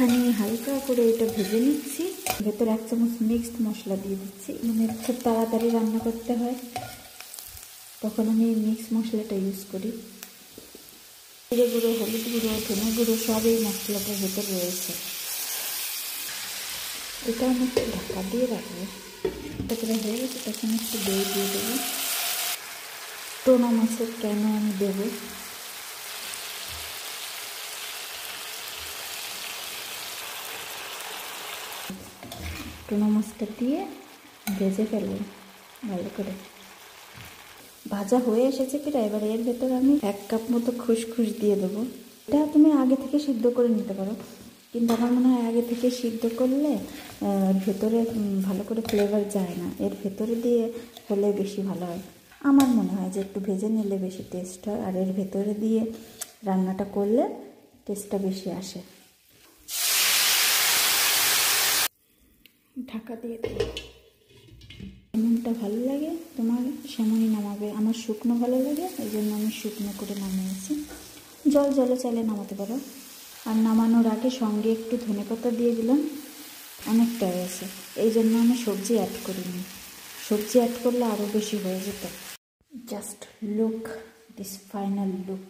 একটুখানি হালকা করে এটা ভেজে নিচ্ছি। ভেতরে 1 চামচ মিক্সড মশলা দিয়ে দিচ্ছি। মানে খুব তাড়াতাড়ি রান্না করতে হয়, তখন আমি মিক্স মশলাটা ইউজ করি। জিরে গুঁড়ো, হলুদ গুঁড়ো, ধনে গুঁড়ো সব এই মশলাটার ভেতরে রয়েছে। এটা আমি একটু ঢাকা দিয়ে রাখবো। এটা করে হয়ে গেছে, তখন একটু দই দিয়ে দেবো। টোনা মাছের কেন আমি দেবো, টোনা মাছটা দিয়ে ভেজে ফেলবো ভালো করে। ভাজা হয়ে এসেছে কিনা, এবার এর ভেতরে আমি 1 কাপ মতো খুসখুস দিয়ে দেবো। এটা তুমি আগে থেকে সিদ্ধ করে নিতে পারো, কিন্তু আমার মনে হয় আগে থেকে সিদ্ধ করলে ভেতরে ভালো করে ফ্লেভার যায় না, এর ভেতরে দিয়ে হলে বেশি ভালো হয়। আমার মনে হয় যে একটু ভেজে নিলে বেশি টেস্ট হয়, আর এর ভেতরে দিয়ে রান্নাটা করলে টেস্টটা বেশি আসে। ঢাকা দিয়ে দেবো। যেমনটা ভালো লাগে তোমার সেমনই নামাবে। আমার শুকনো ভালো লাগে, এই জন্য আমি শুকনো করে নামিয়েছি। জল চালে নামাতে পারো। আর নামানোর আগে সঙ্গে একটু ধনেপাতা দিয়ে দিলাম, অনেকটা হয়েছে, এই জন্য আমি সবজি অ্যাড করিনি। সবজি অ্যাড করলে আরও বেশি হয়ে যেত। Just look this final look.